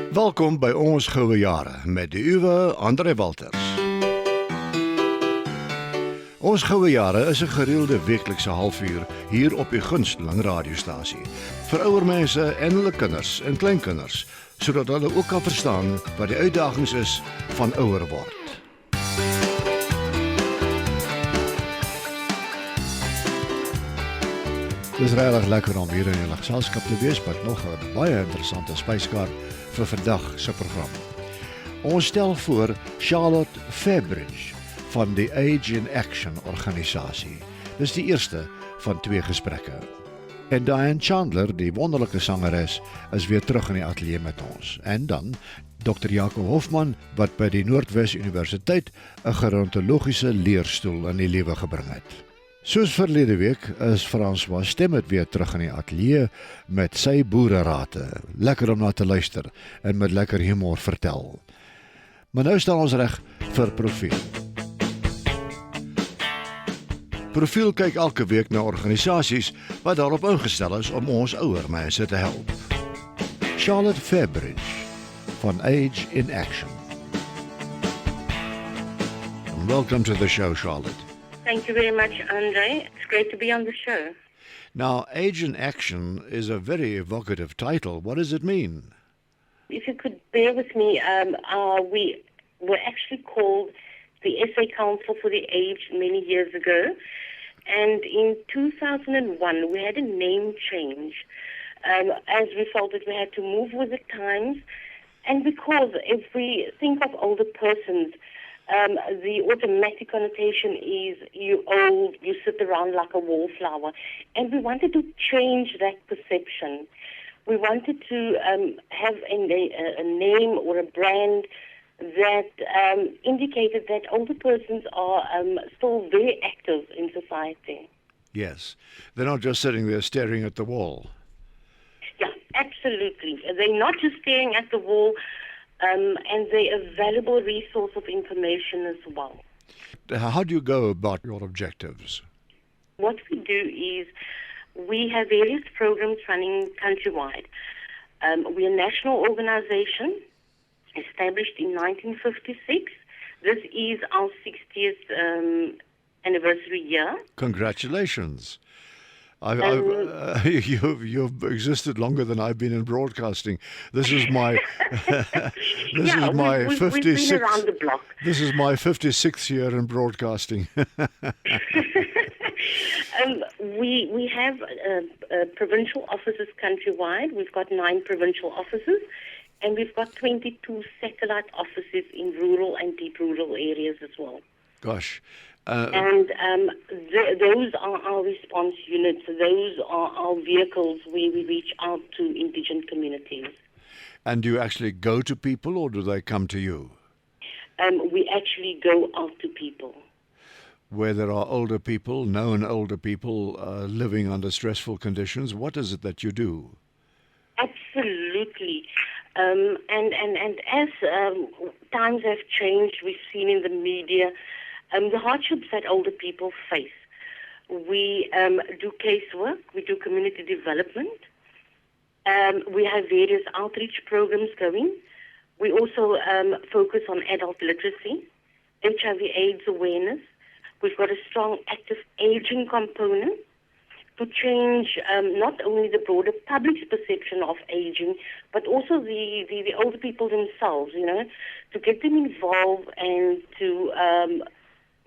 Welkom by Ons Goue Jare met die uwe André Walters. Ons Goue Jare is 'n gereelde weeklikse halfuur hier op die gunsteling radiostasie vir ouer mense en hulle kinders en kleinkinders, sodat hulle ook kan verstaan wat die uitdagings is van ouer word. Dit is regtig lekker om hier in julle geselskap te wees met nog 'n baie interessante spyskaart vir vandag se program. Ons stel voor Charlotte Fairbridge van die Age in Action organisasie. Dis die eerste van 2 gesprekke. En Dianne Chandler, die wonderlike sangeres, is weer terug in die ateljee met ons. En dan Dr. Jaco Hoffmann wat by die Noord-Wes Universiteit 'n gerontologiese leerstoel in die lewe gebring het. Soos verlede week is Francois Stemmet weer terug in die ateljee met sy boererate. Lekker om na te luister en met lekker humor vertel. Maar nou staan ons reg vir profiel. Profiel kyk elke week na organisasies wat daarop ingestel is om ons ouer mense te help. Charlotte Fairbridge van Age in Action. Welcome to the show, Charlotte. Thank you very much, André. It's great to be on the show. Now, Age in Action is a very evocative title. What does it mean? If you could bear with me, we were actually called the SA Council for the Aged many years ago. And in 2001, we had a name change as we felt that we had to move with the times. And because if we think of older persons, the automatic connotation is you old, you sit around like a wallflower. And we wanted to change that perception. We wanted to have a name or a brand that indicated that older persons are still very active in society. Yes, they're not just sitting there staring at the wall. Yeah, absolutely. They're not just staring at the wall, and they're a valuable resource of information as well. How do you go about your objectives? What we do is we have various programs running countrywide. We're a national organization established in 1956. This is our 60th anniversary year. Congratulations. You've existed longer than I've been in broadcasting. This is my We've been around the block. This is my 56th year in broadcasting. We have provincial offices countrywide. We've got 9 provincial offices, and we've got 22 satellite offices in rural and deep rural areas as well. Gosh. Those are our response units. Those are our vehicles where we reach out to indigent communities. And do you actually go to people or do they come to you? We actually go out to people. Where there are older people, known older people living under stressful conditions, what is it that you do? Absolutely. And as times have changed, we've seen in the media the hardships that older people face. We do casework, we do community development, we have various outreach programs going. We also focus on adult literacy, HIV/AIDS awareness. We've got a strong active aging component to change not only the broader public's perception of aging, but also the older people themselves, to get them involved and to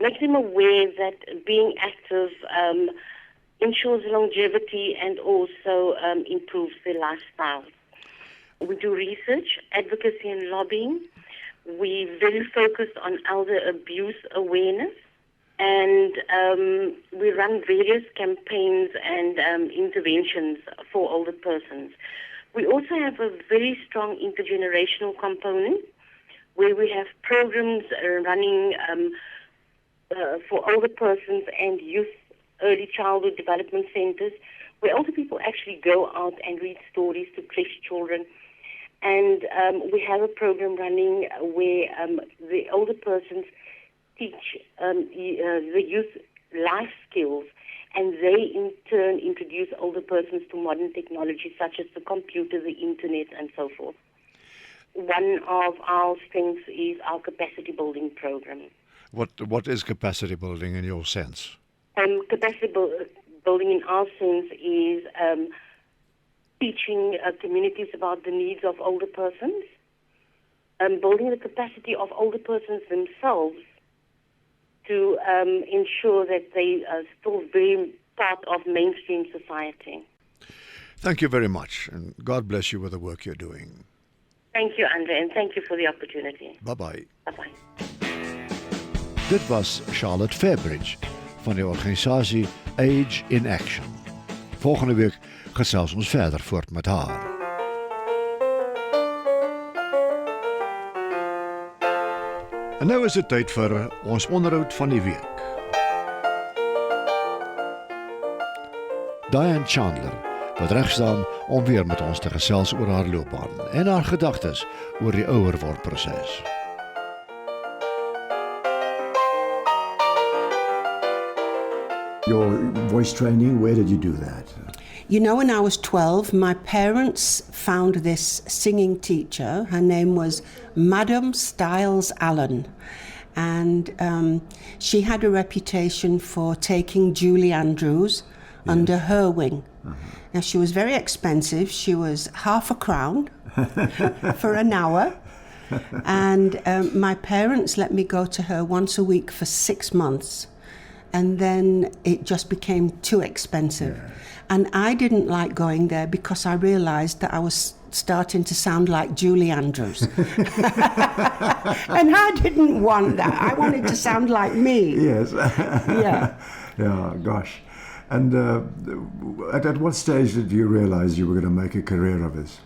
make them aware that being active ensures longevity and also improves their lifestyle. We do research, advocacy and lobbying. We're very focused on elder abuse awareness. And we run various campaigns and interventions for older persons. We also have a very strong intergenerational component where we have programs running for older persons and youth early childhood development centers where older people actually go out and read stories to creche children. And we have a program running where the older persons teach the youth life skills, and they in turn introduce older persons to modern technology such as the computer, the internet, and so forth. one of our strengths is our capacity building program. What is capacity building in your sense? Building in our sense is teaching communities about the needs of older persons, building the capacity of older persons themselves to ensure that they are still very part of mainstream society. Thank you very much, and God bless you with the work you're doing. Thank you, André, and thank you for the opportunity. Bye-bye. Bye-bye. Dit was Charlotte Fairbridge van die organisasie Age in Action. Volgende week gesels ons verder voort met haar. En nou is dit tyd vir ons onderhoud van die week. Dianne Chandler wat reg staan om weer met ons te gesels oor haar loopbaan en haar gedagtes oor die ouer word proses. Your voice training, where did you do that? You know, when I was 12, my parents found this singing teacher. Her name was Madam Styles Allen. And she had a reputation for taking Julie Andrews under her wing. Now, she was very expensive. She was £0.50 for an hour. And my parents let me go to her once a week for 6 months. And then it just became too expensive. Yeah. And I didn't like going there because I realized that I was starting to sound like Julie Andrews. And I didn't want that. I wanted to sound like me. Yes. Yeah. Yeah, gosh. And at what stage did you realize you were going to make a career of this?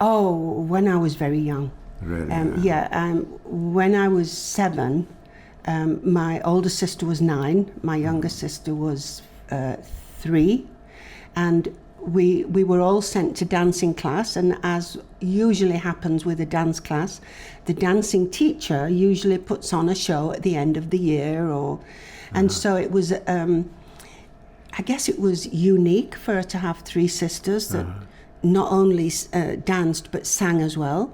Oh, when I was very young. Really? When I was 7, my older sister was 9, my younger sister was 3, and we were all sent to dancing class, and as usually happens with a dance class, the dancing teacher usually puts on a show at the end of the year, and so it was, I guess it was unique for her to have 3 sisters that not only danced but sang as well.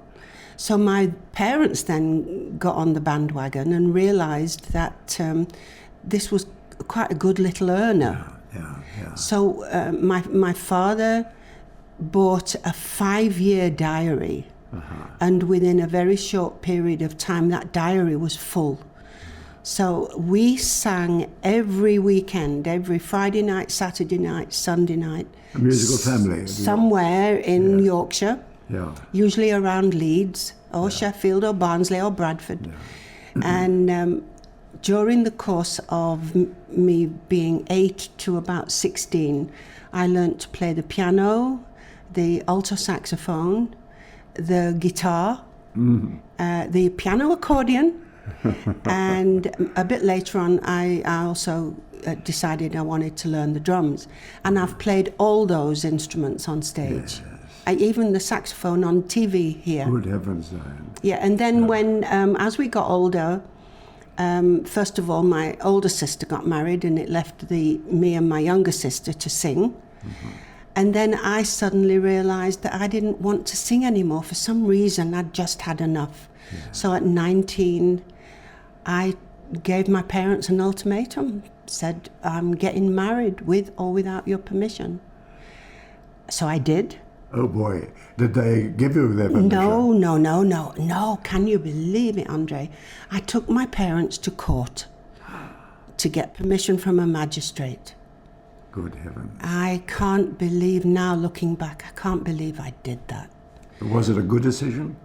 So my parents then got on the bandwagon and realized that this was quite a good little earner. Yeah. So my father bought a 5-year diary, and within a very short period of time, that diary was full. So we sang every weekend, every Friday night, Saturday night, Sunday night. A musical family. Somewhere in Yorkshire. Yeah. Usually around Leeds or Sheffield or Barnsley or Bradford. Yeah. And during the course of me being 8 to about 16, I learnt to play the piano, the alto saxophone, the guitar, the piano accordion, and a bit later on I also decided I wanted to learn the drums. And I've played all those instruments on stage. Even the saxophone on TV here. Good heavens, Diane. Yeah, and then when, as we got older, first of all, my older sister got married, and it left me and my younger sister to sing. And then I suddenly realized that I didn't want to sing anymore. For some reason, I'd just had enough. Yeah. So at 19, I gave my parents an ultimatum, said, I'm getting married with or without your permission. So I did. Oh boy, did they give you their permission? No. Can you believe it, André? I took my parents to court to get permission from a magistrate. Good heavens. I can't believe now, looking back, I can't believe I did that. Was it a good decision?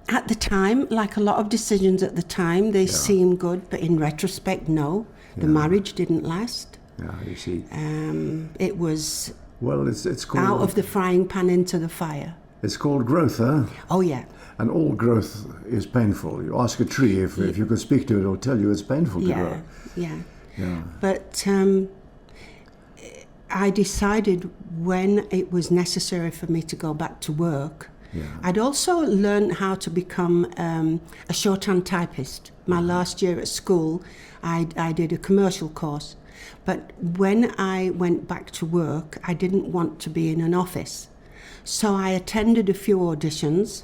At the time, like a lot of decisions at the time, they seem good, but in retrospect, no. The marriage didn't last. Yeah, you see. It was... Well, it's called... out of the frying pan into the fire. It's called growth, huh? Oh, yeah. And all growth is painful. You ask a tree if you could speak to it, it'll tell you it's painful to grow. Yeah. But I decided when it was necessary for me to go back to work. Yeah. I'd also learned how to become a shorthand typist. My last year at school, I did a commercial course. But when I went back to work, I didn't want to be in an office. So I attended a few auditions.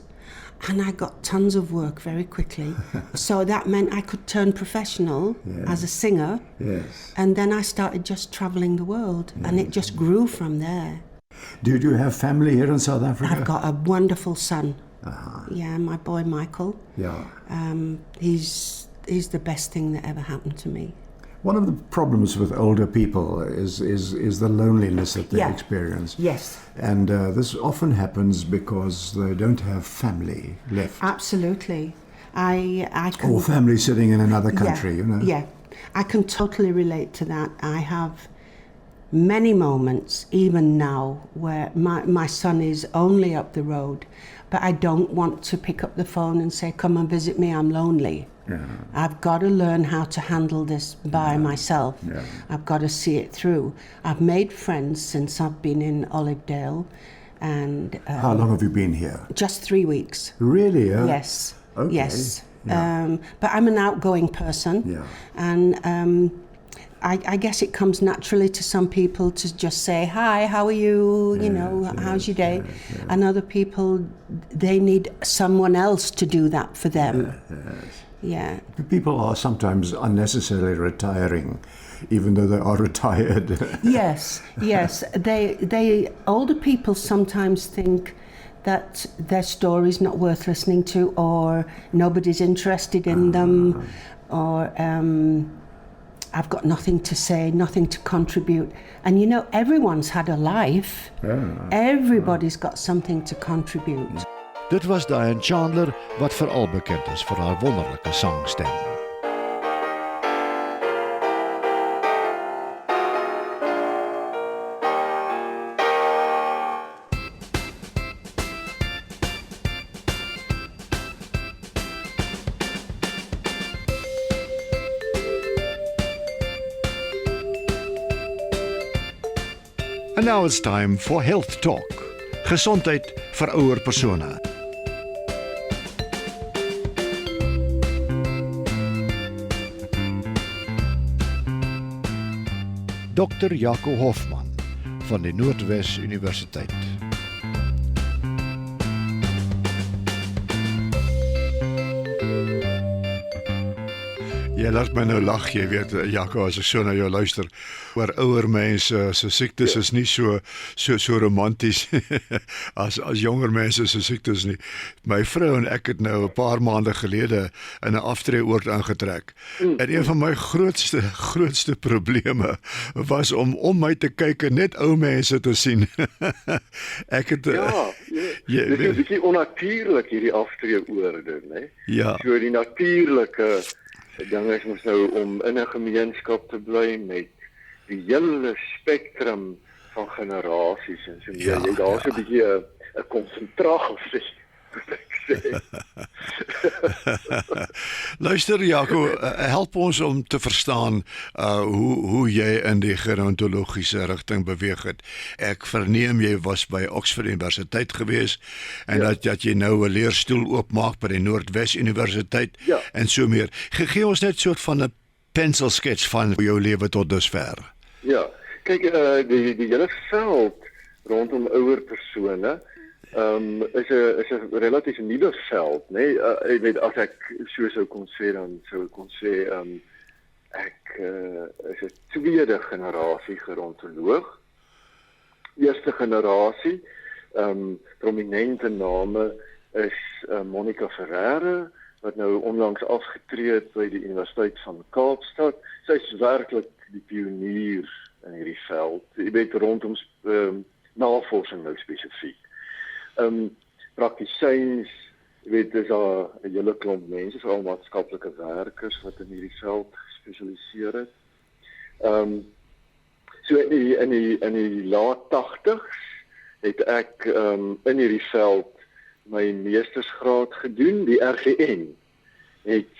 And I got tons of work very quickly. So that meant I could turn professional as a singer. Yes. And then I started just traveling the world. And it just grew from there. Do you have family here in South Africa? I've got a wonderful son. Yeah, my boy Michael. Yeah. He's the best thing that ever happened to me. One of the problems with older people is the loneliness that they experience. Yes. And this often happens because they don't have family left. Absolutely. I can... Or family sitting in another country, you know. Yeah. I can totally relate to that. I have many moments, even now, where my son is only up the road, but I don't want to pick up the phone and say, come and visit me, I'm lonely. Yeah. I've got to learn how to handle this by myself. Yeah. I've got to see it through. I've made friends since I've been in Olivedale. And How long have you been here? just 3 weeks. Really? Yes. Okay. Yes. Yeah. But I'm an outgoing person. Yeah. And I guess it comes naturally to some people to just say, hi, how are you? You know, how's your day? And other people, they need someone else to do that for them. Yeah. People are sometimes unnecessarily retiring, even though they are retired. Yes, yes. They older people sometimes think that their story's not worth listening to, or nobody's interested in them, or I've got nothing to say, nothing to contribute. And you know, everyone's had a life. Everybody's got something to contribute. Dit was Dianne Chandler, wat veral bekend is vir haar wonderlike sangstem. And now it's time for Health Talk. Gesondheid vir ouer persone. Dr. Jaco Hoffmann van die Noord-Wes Universiteit. Jy laat my nou lag, jy weet, Jaco, as ek so na jou luister, oor ouer mense se siektes is nie so romanties as jonger mense se siektes nie. My vrou en ek het nou 'n paar maande gelede in 'n aftreeoord aangetrek. En een van my grootste probleme was om my te kyk en net ou mense te sien. Ek het dit is 'n bietjie onnatuurlik hierdie aftreeoorde, né? Ja. So die natuurlike ding is mos nou om in 'n gemeenskap te bly met die hele spektrum van generasies en so meer. Daar's 'n bietjie 'n konsentrasie, moet ek sê. Luister Jaco, help ons om te verstaan hoe jy in die gerontologiese rigting beweeg het. Ek verneem jy was by Oxford Universiteit gewees en dat jy nou 'n leerstoel oopmaak by die Noord-Wes Universiteit en so meer. Gee ons net 'n soort van 'n penselskets van jou lewe tot dusver. Ja, kyk, die hele veld rondom ouer persone is 'n relatief nuwe veld, né? Ek weet as ek so sou kon sê, dan sou ek kon sê ek is 'n tweede generasie gerontoloog. Eerste generasie, prominente name is Monica Ferreira, wat nou onlangs afgetree het by die Universiteit van Kaapstad. Sy is werklik die pionier in hierdie veld. Jy weet, rondom navorsing nou spesifiek. Praktisyns, jy weet, dis al 'n hele klomp mense, veral maatskaplike werkers wat in hierdie veld gespesialiseer het. So in die laat 80's het ek in hierdie veld my meestersgraad gedoen. Die RGN het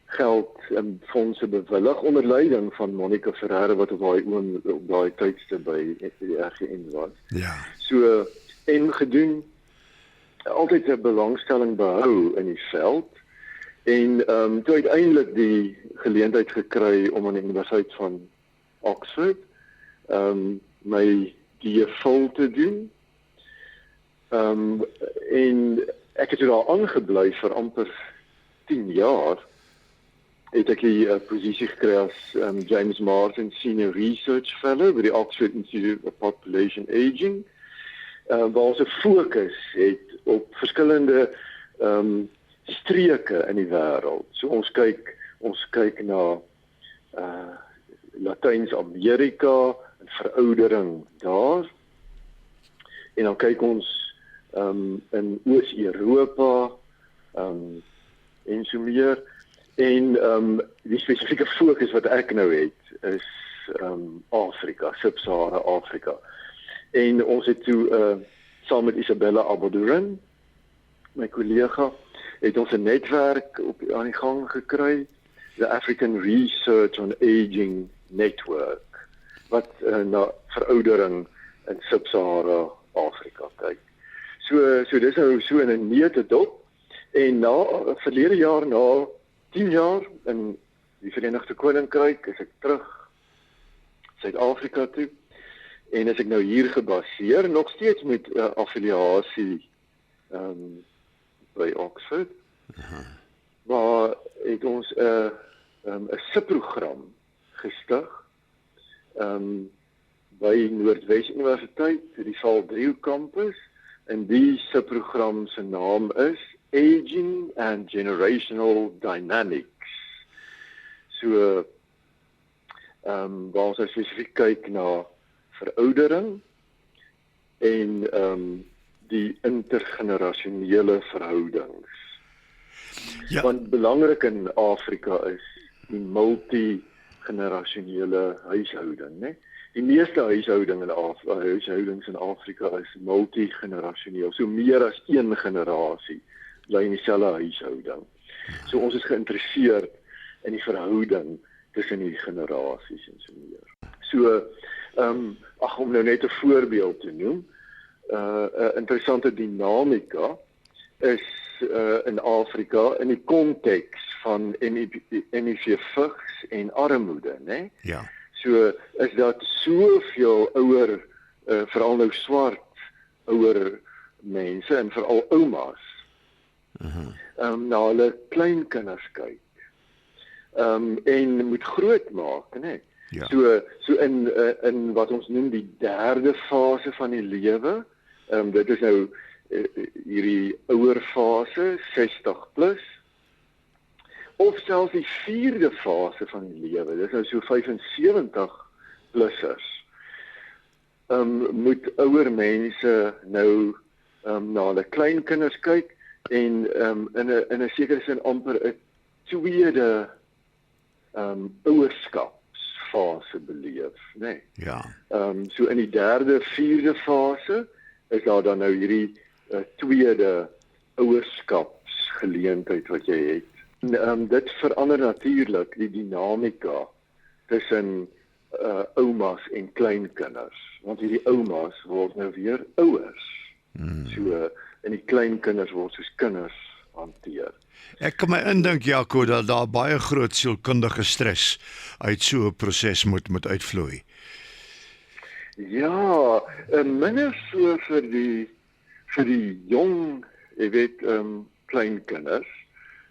geld en fondse bewillig onder leiding van Monica Ferreira, wat op daai tydste by die RGN was. Ja. So en gedoen, altyd 'n belangstelling behou in die veld en toe uiteindelik die geleentheid gekry om aan die Universiteit van Oxford my DPhil te doen. En ek het daar aangebly vir amper 10 jaar. Het ek die posisie gekry as James Martin Senior Research Fellow by die Oxford Institute of Population Aging, waar ons 'n fokus het op verskillende streke in die wêreld. So ons kyk na Latyn-Amerika en veroudering daar. En dan kyk ons in Oos-Europa en so meer. En die spesifieke fokus wat ek nou het is Afrika, Sub-Sahara Afrika. En ons het toe saam met Isabella Abodurin, my kollega, het ons 'n netwerk aan die gang gekry, the African Research on Aging Network, wat na veroudering in Sub-Sahara Afrika kyk. So dis nou so in 'n neutedop. En verlede jaar, na 10 jaar in die Verenigde Koninkryk, is ek terug Suid-Afrika toe. En is ek nou hier gebaseer, nog steeds met affiliasie by Oxford. Waar het ons 'n subprogram gestig by Noord-Wes Universiteit, die Valdrio kampus. En die subprogram se naam is Aging and Generational Dynamics. So, waar ons spesifiek kyk na veroudering en die intergenerasionele verhoudings. Ja. Want belangrik in Afrika is die multigenerasionele huishouding, né? Die meeste huishoudings in Afrika is multigenerasioneel, so meer as een generasie bly in dieselfde huishouding. So ons is geïnteresseerd in die verhouding tussen die generasies en so meer. So, om nou net 'n voorbeeld te noem, 'n interessante dinamika is in Afrika in die konteks van HIV vigs en armoede, né? Ja. So is dat soveel ouer, veral nou swart ouer mense en veral oumas, na hulle kleinkinders kyk, en moet grootmaak, né? Ja. So in wat ons noem die derde fase van die lewe, dit is nou hierdie ouer fase, 60 plus, of selfs die vierde fase van die lewe, dit is nou so 75 plussers, moet ouer mense nou na hulle kleinkinders kyk en in 'n sekere sin amper 'n tweede ouerskapsfase beleef, né? Ja. So in die derde, vierde fase is daar dan nou hierdie tweede ouerskapsgeleentheid wat jy het. En, dit verander natuurlik die dinamika tussen oumas en kleinkinders, want hierdie oumas word nou weer ouers. So en die kleinkinders word soos kinders hanteer. Ek kan my indink, Jaco, dat daar baie groot sielkundige stres uit so 'n proses moet uitvloei. Ja, minder so vir die jong, jy weet, kleinkinders,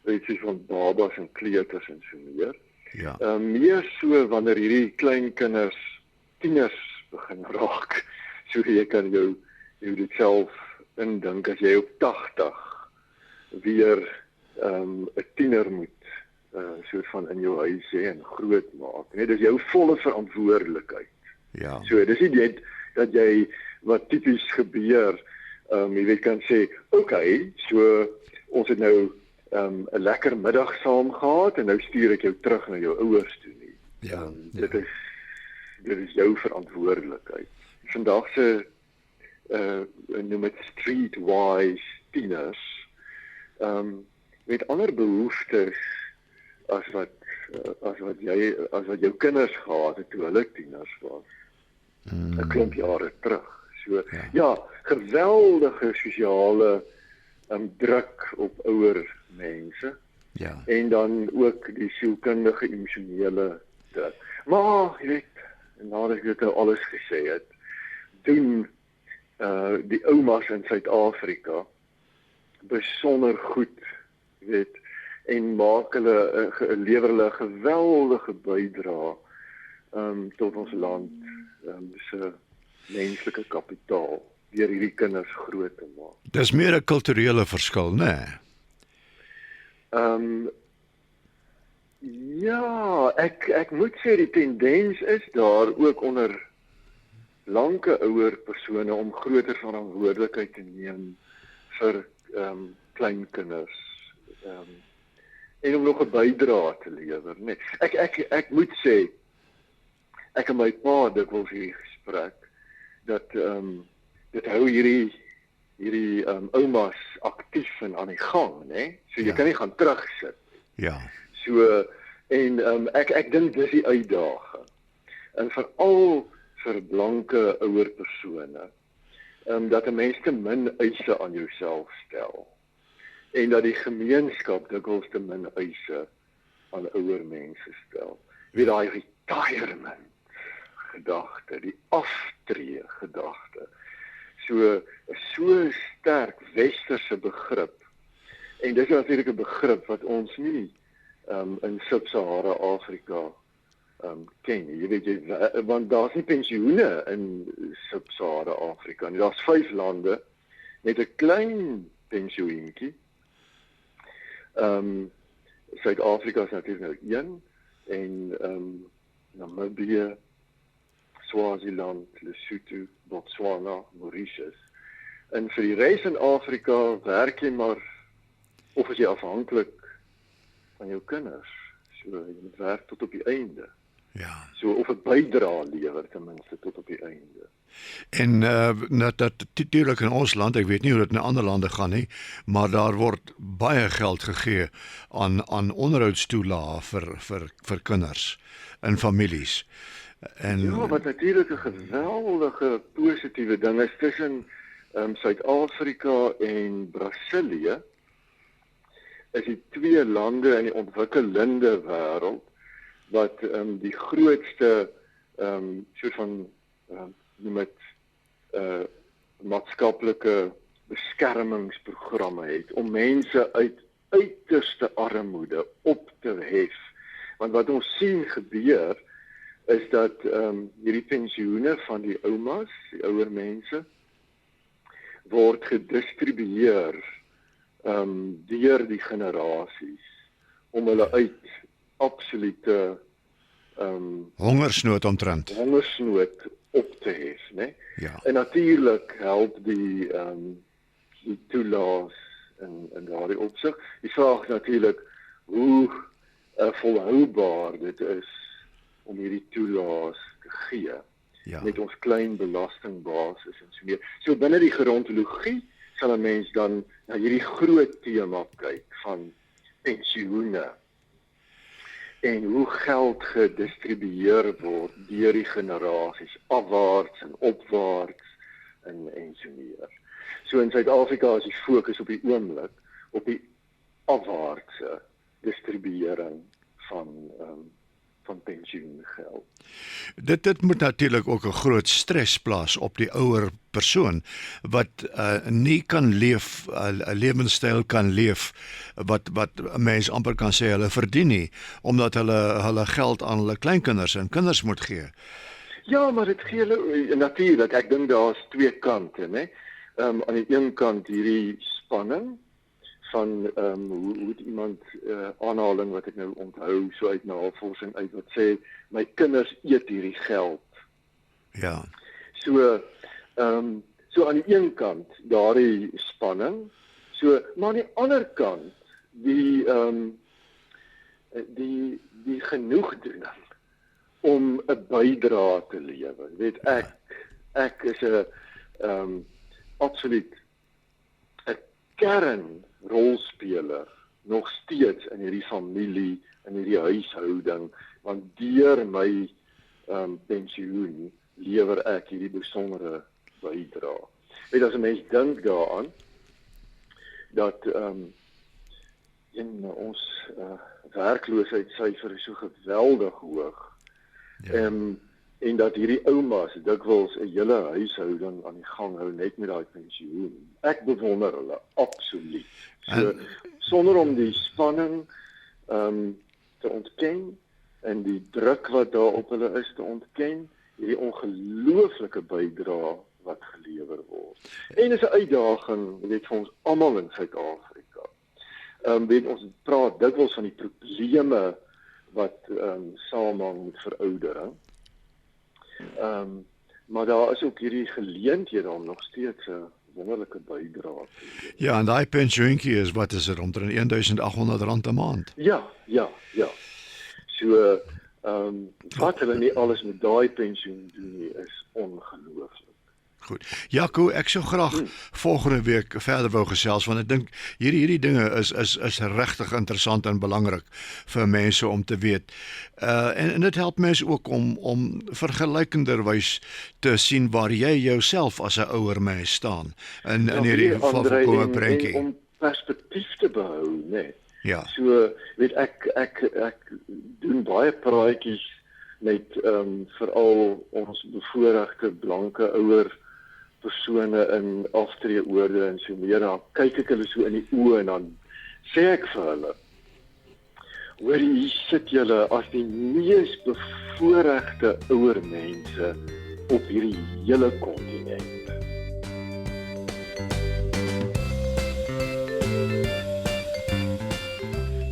weet jy, van babas en kleuters en so meer. Ja. Meer so wanneer hierdie kleinkinders tieners begin raak. So jy kan jou dit self indink as jy op 80 weer 'n tiener moet soort van in jou huis hê en groot maak. Net dis jou volle verantwoordelikheid. Ja. So dis nie net dat jy wat tipies gebeur, jy weet kan sê, okay, so ons het nou 'n lekker middag saam gehad en nou stuur ek jou terug na jou ouers toe nie. Ja. Dit is jou verantwoordelikheid. Vandag se noem dit streetwise tieners, met ander behoeftes as wat jou kinders gehad het toe hulle tieners was. 'n Klomp jare terug. So ja, geweldige sosiale druk op ouer mense. Ja. En dan ook die sielkundige emosionele druk. Maar jy weet, nadat ek dit nou alles gesê het, doen die oumas in Suid-Afrika besonder goed, jy weet, en lewer hulle 'n geweldige bydrae tot ons land se menslike kapitaal deur hierdie kinders groot te maak. Dis meer 'n kulturele verskil, né? Ja, ek moet sê die tendens is daar ook onder blanke ouer persone om groter verantwoordelikheid te neem vir kleinkinders en om nog 'n bydrae te lewer, nee. Ek moet sê ek en my pa dikwels hierdie gesprek dat dit hou hierdie oumas aktief en aan die gang, né? So jy kan nie gaan terugsit. Ja. So en ek dink dis die uitdaging. En veral vir blanke ouer persone, dat 'n mens te min eise aan jouself stel. En dat die gemeenskap dikwels te min eise aan ouer mense stel. Wie daai retirement gedagte, die aftree gedagte. So sterk westerse begrip. En dis natuurlik 'n begrip wat ons nie in Sub-Sahara Afrika ken. Jy weet want daar's nie pensioene in Sub-Sahara Afrika nie. Daar's 5 lande met 'n klein pensioentjie. Suid-Afrika is natuurlik nou 1 en Namibië, Swaziland, Lesotho, Botswana, Mauritius. En vir die res in Afrika werk jy maar of is jy afhanklik van jou kinders. So jy moet werk tot op die einde. Ja. So of 'n bydrae lewer ten minste tot op die einde. En dat natuurlik in ons land, ek weet nie hoe dit in ander lande gaan nie, maar daar word baie geld gegee aan onderhoudstoelae vir kinders in families. En Ja, wat natuurlik 'n geweldige positiewe ding is tussen Suid-Afrika en Brasilië. Is die 2 lande in die ontwikkelende wêreld wat die grootste soort van noem dit maatskaplike beskermingsprogramme het om mense uit uiterste armoede op te hef. Want wat ons sien gebeur is dat hierdie pensioene van die oumas, die ouer mense, word gedistribueer deur die generasies om hulle uit absolute hongersnood omtrent. Hongersnood op te hef, né? Ja. En natuurlik help die toelaas in daardie opsig. Die vraag is natuurlik hoe volhoubaar dit is om hierdie toelaas te gee met ons klein belastingbasis en so meer. So binne die gerontologie sal 'n mens dan na hierdie groot tema kyk van pensioene en hoe geld gedistribueer word deur die generasies afwaarts en opwaarts en so meer. So in Suid-Afrika is die fokus op die oomblik op die afwaartse distribuering van pensioengeld. Dit moet natuurlik ook 'n groot stres plaas op die ouer persoon wat nie kan leef, 'n lewenstyl kan leef wat 'n mens amper kan sê hulle verdien nie, omdat hulle geld aan hulle kleinkinders en kinders moet gee. Ja, maar dit gee hulle natuurlik, ek dink daar's 2 kante, né? Aan die een kant hierdie spanning van hoe het iemand aanhaling wat ek nou onthou so uit navorsing uit wat sê my kinders eet hierdie geld. Ja. So so aan die een kant daardie spanning. So maar aan die ander kant die genoegdoening om 'n bydrae te lewer. Weet ek is 'n absoluut 'n kernrolspeler nog steeds in hierdie familie, in hierdie huishouding, want deur my pensioen lewer ek hierdie besondere bydrae. Weet as 'n mens dink daaraan dat ons werkloosheidssyfer is so geweldig hoog. Ja. en dat hierdie oumas dikwels 'n hele huishouding aan die gang hou net met daai pensioen. Ek bewonder hulle absoluut. So sonder om die spanning te ontken en die druk wat daar op hulle is te ontken, hierdie ongelooflike bydrae wat gelewer word. En is 'n uitdaging, weet vir ons almal in Suid-Afrika. Weet ons praat dikwels van die probleme wat saamhang met veroudering. Maar daar is ook hierdie geleenthede om nog steeds 'n wonderlike bydrae te lewer. Ja, en daai pensioentjie is wat is dit omtrent R1,800 'n maand. Ja. So wat hulle nie alles met daai pensioen doen nie is ongelooflik. Goed. Jaco, ek sou graag volgende week verder wou gesels want ek dink hierdie dinge is regtig interessant en belangrik vir mense om te weet. En dit help mense ook om vergelykenderwys te sien waar jy jouself as 'n ouer mens staan in hierdie geval van kom 'n prentjie. Om perspektief te behou, nee. Ja. So weet ek doen baie praatjies met veral ons bevoorregte blanke ouer persone in aftreeoorde en so meer, dan kyk ek hulle so in die oë en dan sê ek vir hulle, hoor hier sit julle as die mees bevoorregte ouer mense op hierdie hele kontinent.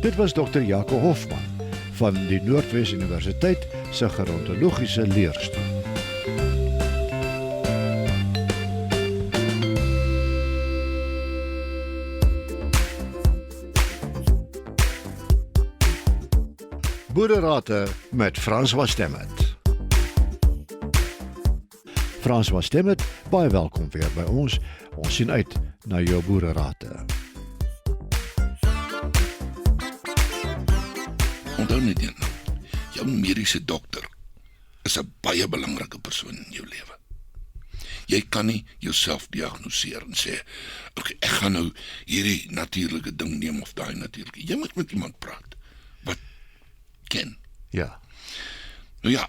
Dit was Dr. Jaco Hoffmann van die Noord-Wes Universiteit se gerontologiese leerstoel. Boererate met Francois Stemmet. Francois Stemmet, baie welkom weer by ons. Ons sien uit na jou boererate. Onthou net een, jou mediese dokter is 'n baie belangrike persoon in jou lewe. Jy kan nie jouself diagnoseer en sê, okay, ek gaan nou hierdie natuurlike ding neem of daai natuurlike. Jy moet met iemand praat wat ken. Ja. Nou ja,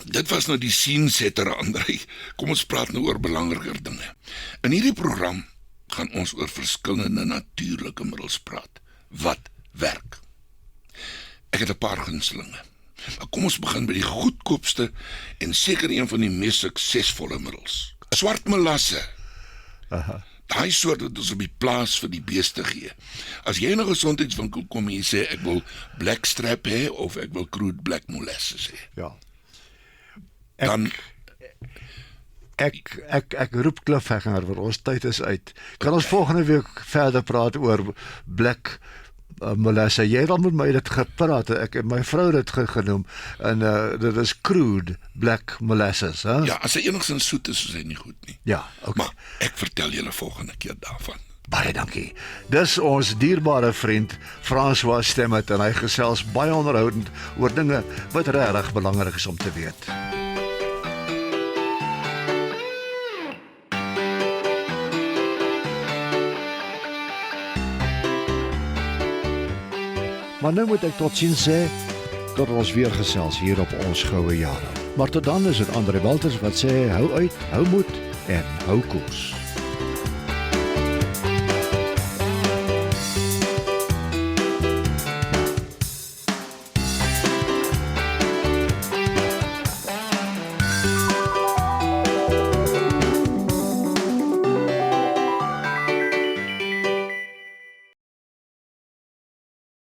dit was nou die scene-setter, André. Kom ons praat nou oor belangriker dinge. In hierdie program gaan ons oor verskillende natuurlike middels praat. Wat werk? Ek het 'n paar gunstelinge. Maar kom ons begin by die goedkoopste en seker een van die mees suksesvolle middels. Swart melasse. Daai soort wat ons op die plaas vir die beeste gee. As jy in 'n gesondheidswinkel kom en jy sê ek wil blackstrap hê of ek wil crude black molasses hê. Ja. Dan Ek roep cliffhanger want ons tyd is uit. Kan ons volgende week verder praat oor black molasse? Jy het al met my dit gepraat. My vrou het dit genoem en dit is crude black molasses, hè? ja, as hy enigstens soet is hy nie goed nie. Ja, okay. Maar ek vertel julle volgende keer daarvan. Baie dankie. Dis ons dierbare vriend Francois Stemmet en hy gesels baie onderhoudend oor dinge wat regtig belangrik is om te weet. Maar nou moet ek totsiens sê, tot ons weer gesels hier op Ons Goue Jare. Maar tot dan is dit André Walters wat sê, hou uit, hou moed en hou koers.